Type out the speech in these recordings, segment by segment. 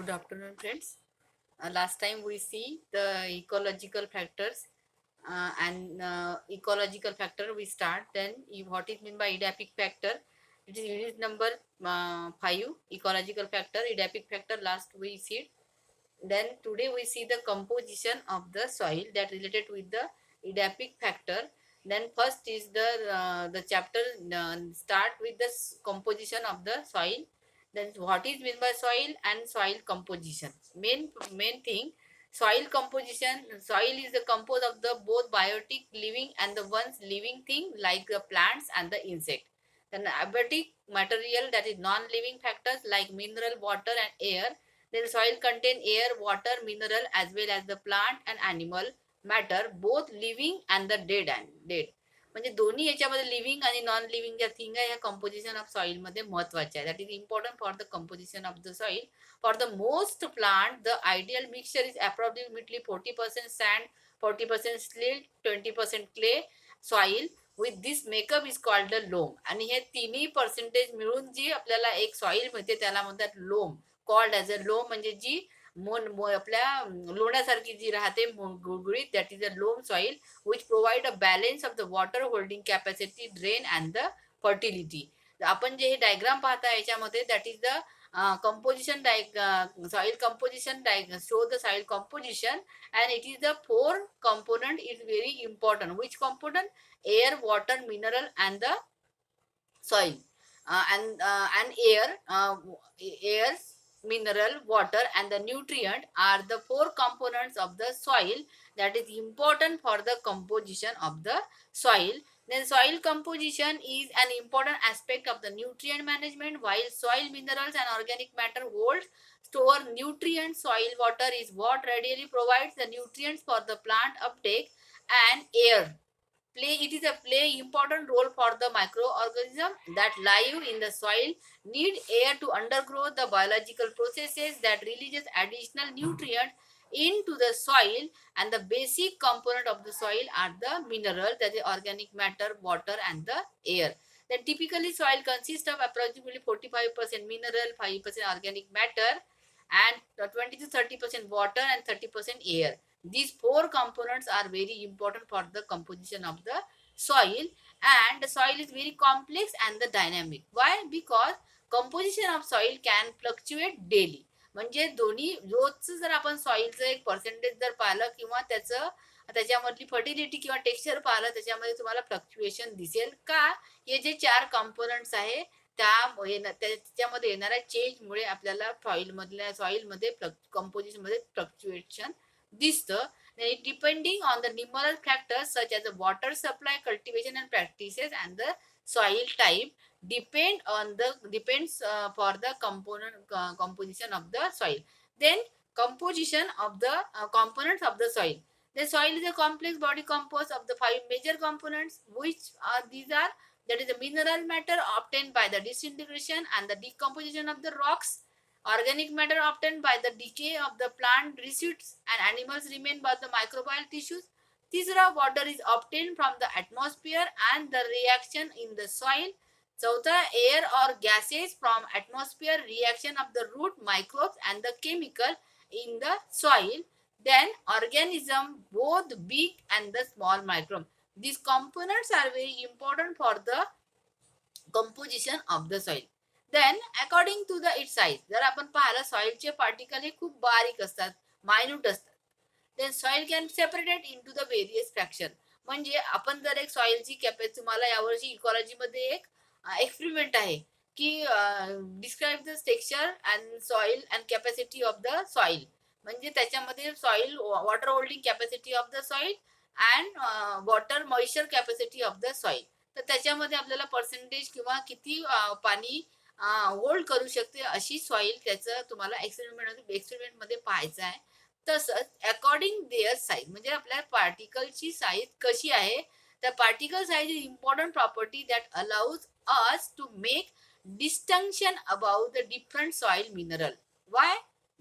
Good afternoon, friends. Last time we see the ecological factors and ecological factor we start. Then what is meant by edaphic factor? It is unit number 5. Ecological factor, edaphic factor. Last we see. Then today we see the composition of the soil that related with the edaphic factor. Then first is the chapter start with the composition of the soil. Then what is meant by soil and soil composition. Main thing, soil composition. Soil is the composed of the both biotic living and the ones living thing like the plants and the insect. Then abiotic material, that is non-living factors like mineral, water and air. Then soil contain air, water, mineral as well as the plant and animal matter, both living and the dead. म्हणजे दोन्ही याच्यामध्ये living आणि non living ज्या thing आहे ह्या composition of soil मध्ये महत्वाच्या आहे. That is important for the composition of the soil. For the most plant the ideal mixture is approximately 40% sand, 40% silt, 20% clay soil. With this makeup is called the loam. आणि हे तिन्ही percentage मिळून जी आपल्याला एक soil मिळते त्याला म्हणतात लोम. Called as a लोम, म्हणजे जी आपल्या लोण्यासारखी जी राहते गुळगुळीत, that is a loam soil which provide a balance of the water holding capacity, drain and the fertility. आपण जे हे डायग्राम पाहता याच्यामध्ये that is the composition soil composition show the soil composition, and it is the 4 component is very important. Which component? Air, water, mineral and the soil. And air, mineral, water and the nutrient are the 4 components of the soil that is important for the composition of the soil. Then soil composition is an important aspect of the nutrient management. While soil minerals and organic matter hold store nutrients, soil water is what readily provides the nutrients for the plant uptake. And air play, it is a play important role for the microorganism that live in the soil, need air to undergo the biological processes that releases additional nutrients into the soil. And the basic component of the soil are the mineral, that is organic matter, water and the air. Then typically soil consists of approximately 45% mineral, 5% organic matter and 20 to 30% water and 30% air. These 4 components are very important for the composition of the soil, and the soil is very complex and the dynamic. Why? Because composition of soil can fluctuate daily. म्हणजे दोन्ही रोजचं जर आपण सॉइलचं एक percentage जर पाहिलं किंवा त्याच्यामधली fertility किंवा टेक्स्चर पाहिलं त्याच्यामध्ये तुम्हाला फ्लक्च्युएशन दिसेल का. हे जे 4 components आहे त्याच्यामध्ये येणाऱ्या चेंजमुळे आपल्याला सॉइलमध्ये कंपोजिशन मध्ये फ्लक्च्युएशन दिसतं. Depending on the numerous factors such as the water supply, cultivation and practices and the soil type depends for the composition of the soil. Then composition of the components of the soil. The soil is a complex body composed of the 5 major components, which these are, that is the mineral matter obtained by the disintegration and the decomposition of the rocks, organic matter obtained by the decay of the plant residues and animals remain by the microbial tissues. Tisra, water is obtained from the atmosphere and the reaction in the soil. Chautha, air or gases from atmosphere, reaction of the root microbes and the chemical in the soil. Then organism, both big and the small microbe. These components are very important for the composition of the soil. Then according to the it size, जर आपण पाहिलं सॉइलचे particle हे खूप बारीक असतात, minute असतात. Then soil can separated into the various fraction. म्हणजे आपण जर एक सॉइलची कॅपॅसिटी, तुम्हाला यावर्षी इकॉलॉजीमध्ये एक एक्सपेरिमेंट आहे की describe the texture and soil and capacity of the soil. म्हणजे त्याच्यामध्ये soil water holding capacity of the soil and water moisture capacity of the soil. तर त्याच्यामध्ये आपल्याला पर्सेंटेज किंवा किती पाणी होल्ड करू शकते अशी सॉइल त्याचं तुम्हाला एक्सपेरिमेंट मध्ये पाहायचं आहे. तसंच अकॉर्डिंग देअर साईज, म्हणजे आपल्या पार्टिकलची साईज कशी आहे. तर particle size is important property that allows us to make distinction about the different soil mineral. Why?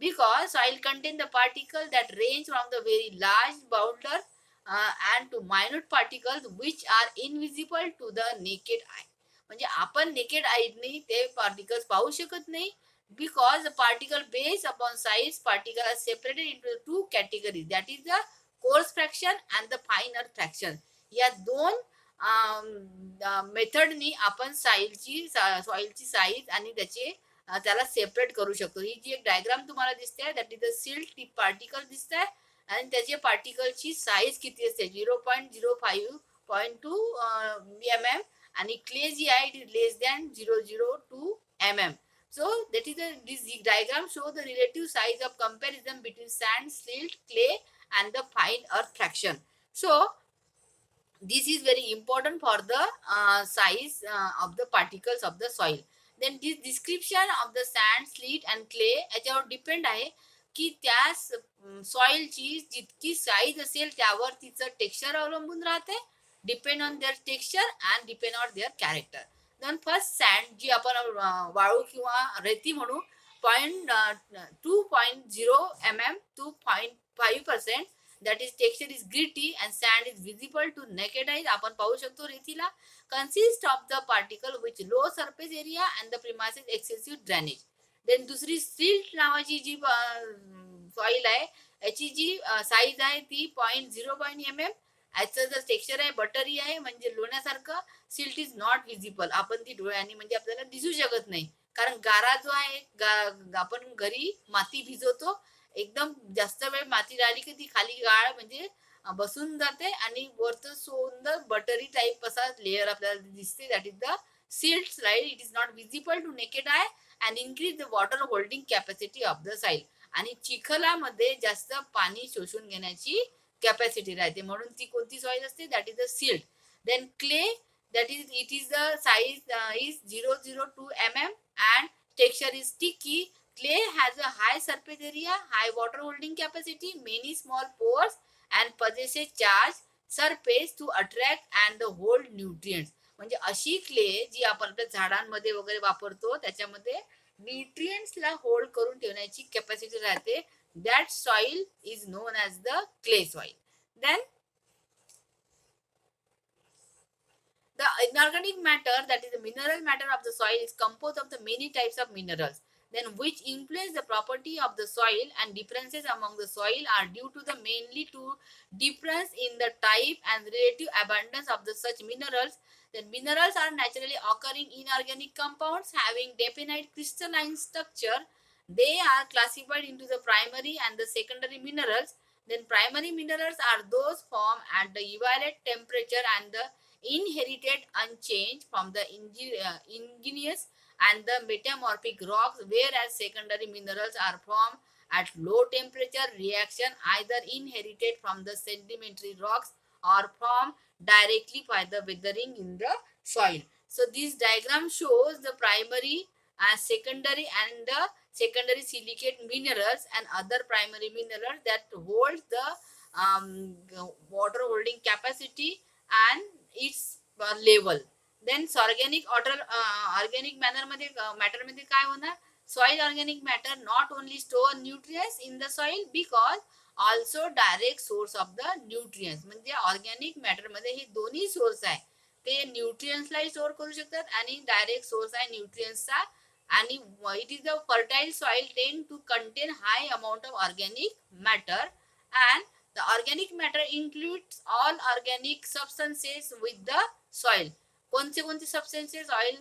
Because soil contain the particle that range from the very large boulder and to minute particles which are invisible to the naked eye. म्हणजे आपण naked आईने ते particles पाहू शकत नाही, because the particle based upon size particle are separated into two categories, that is the coarse fraction and the fine earth fraction. या दोन मेथडनी आपण सॉइलची साईज आणि त्याचे त्याला सेपरेट करू शकतो. ही जी एक डायग्राम तुम्हाला दिसते that is the silt particle दिसत आहे आणि त्याचे पार्टिकलची साईज किती असते 0.05.2 mm आणि क्ले जी आहे it is less than 0.02 mm. So that is this diagram show the relative size of comparison between sand, silt, clay and the fine earth fraction. So this is very important for the size of the particles of the soil. Then this description of the sand, silt and clay याच्यावर depend आहे की त्या सॉइलची जितकी size असेल त्यावर तिचं texture अवलंबून राहते, depend on their texture and depend on their character. Then first sand जी आपण वाळू किंवा रेती म्हणू 2.0 mm to 0.5%, that is texture is gritty and sand is visible to naked eyes. आपण पाहू शकतो रेतीला consist of the particle which low surface area and the premises excessive drainage. देन दुसरी सिल्ट नावाची जी सॉइल आहे याची जी साईज आहे ती 0.0 mm. याचं जर टेक्स्चर आहे बटरी आहे म्हणजे लोण्यासारखं. सिल्ट इज नॉट विजिबल, आपण ती डोळ्यांनी म्हणजे आपल्याला दिसू शकत नाही कारण गारा जो आहे आपण घरी माती भिजवतो, एकदम जास्त वेळ माती राहिली की ती खाली गाळ म्हणजे बसून जाते आणि वरचं सुंदर बटरी टाईप असा लेअर आपल्याला दिसते, that is the silt slide. It is not visible to naked eye and increase the water holding capacity of the soil. आणि चिखलामध्ये जास्त पाणी शोषून घेण्याची कॅपॅसिटी राहते, म्हणून ती कोणती सॉइल असते, that is the silt. Then clay, that is it is the size is 0.02 mm and texture is sticky. Clay has a high surface area, high water holding capacity, many small pores and possesses charged surface to attract and hold nutrients. म्हणजे अशी clay जी आपण आपल्या झाडांमध्ये वगैरे वापरतो त्याच्यामध्ये न्यूट्रिएंट्सला hold करून ठेवण्याची कॅपॅसिटी राहते. That soil is known as the clay soil. Then the inorganic matter, that is the mineral matter of the soil, is composed of the many types of minerals, then which influence the property of the soil, and differences among the soil are due to the mainly to difference in the type and relative abundance of the such minerals. Then minerals are naturally occurring inorganic compounds having definite crystalline structure. They are classified into the primary and the secondary minerals. Then primary minerals are those formed at the evaluate temperature and the inherited unchanged from the igneous and the metamorphic rocks, whereas secondary minerals are formed at low temperature reaction either inherited from the sedimentary rocks or formed directly by the weathering in the soil. So this diagram shows the primary and the secondary silicate minerals and other primary minerals that hold the water holding capacity and its level. Then organic organic matter मध्ये काय होणार, soil organic matter not only store nutrients in the soil because also direct source of the nutrients. म्हणजे organic matter मध्ये हे दोन्ही source आहे, ते न्यूट्रियन्सलाही store करू शकतात आणि डायरेक्ट सोर्स आहे न्यूट्रियन्सचा. आणि it is the fertile soil tend to contain high amount of organic matter and the organic matter includes all organic substances with the soil. कोणते कोणते substances ऑइल,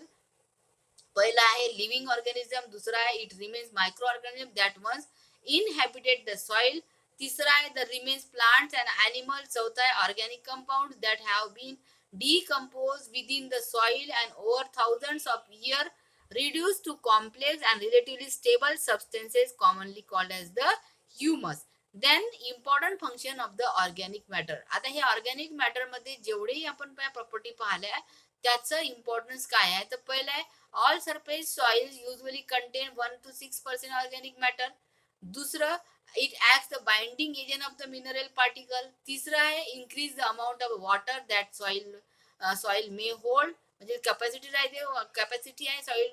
पहिला आहे लिव्हिंग ऑर्गॅनिझम, दुसरा आहे it remains micro organism that once inhabited the soil, तिसरा आहे the remains plants and animal, चौथा आहे organic compound that have been decomposed within the soil and over thousands of years reduced to complex and relatively stable substances commonly called as the humus. Then important function of the organic matter. आता हे organic matter मध्ये जेवढेही आपण property पाहिल्या त्याचं importance काय आहे, तर पहिलं आहे all surface soil usually contain 1 to 6% organic matter. दुसरं it acts the binding agent of the mineral particle. तिसरं आहे increase the amount of water that soil may hold, म्हणजे कॅपॅसिटी राहते, कॅपॅसिटी आहे सॉइल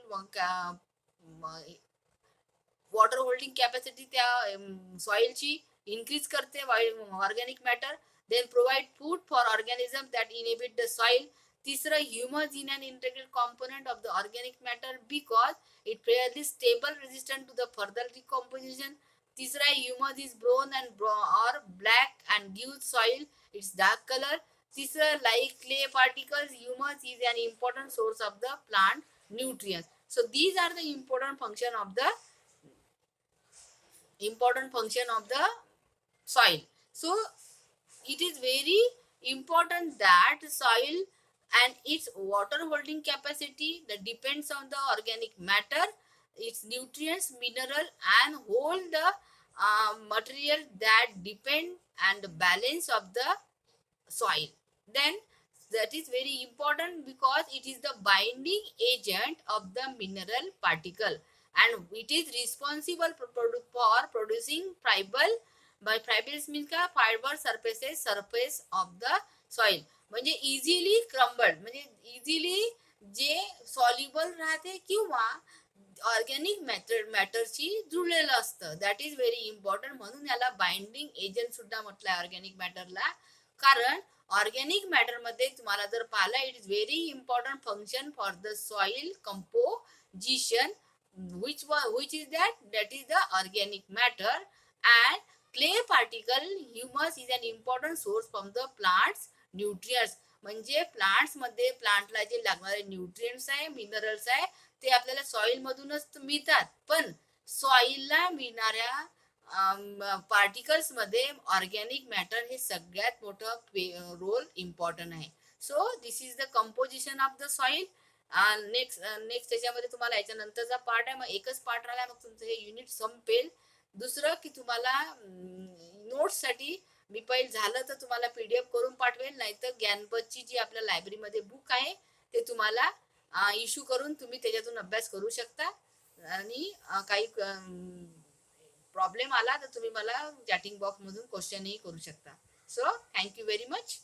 वॉटर होल्डिंग कॅपॅसिटी त्या सॉइलची increase करते organic matter. Then provide food for organism that inhibit the soil. तिसरं, humus in an integral component of the organic matter because it fairly stable resistant to the further decomposition. तिसरा आहे, humus is brown and or black and give soil its dark colour. तिसरं, like clay particles, humus is an important source of the plant nutrients. So these are the important function of the soil. So it is very important that soil and its water holding capacity that depends on the organic matter, its nutrients, mineral, and hold the material that depend and the balance of the soil. Then that is very important because it is the binding agent of the mineral particle and it is responsible for producing fiber. By fibers means का, fiber surface of the soil. म्हणजे easily crumbled, म्हणजे easily जे soluble राहते किंवा organic मॅटरशी जुळलेलं असतं. That is very important. म्हणून याला binding agent सुद्धा म्हटलंय ऑर्गॅनिक मॅटरला. कारण ऑर्गॅनिक मॅटर मध्ये तुम्हाला जर पाहिलं, it is very important function for the soil composition, which is that is the organic matter. And clay particle humus is an important source from the plants nutrients. म्हणजे plants मध्ये प्लांटला जे लागणारे nutrients आहे, minerals आहे, ते आपल्याला soil मधूनच मिळतात. पण सॉइलला मिळणाऱ्या पार्टिकल्स मध्ये ऑर्गॅनिक मॅटर हे सगळ्यात मोठं रोल इम्पॉर्टंट आहे. So this is the composition of the soil. Next त्याच्यामध्ये तुम्हाला याच्यानंतरचा पार्ट आहे, मग एकच पार्ट राहिला, मग तुमचं हे युनिट संपेल. दुसरं की तुम्हाला नोट्ससाठी मी पहिले झालं तर तुम्हाला पीडीएफ करून पाठवेल, नाहीतर ज्ञानपथची जी आपल्या लायब्ररीमध्ये बुक आहे ते तुम्हाला इश्यू करून तुम्ही त्याच्यातून अभ्यास करू शकता. आणि काही प्रॉब्लेम आला तर तुम्ही मला चॅटिंग बॉक्समधून क्वेश्चनही करू शकता. So thank you very much.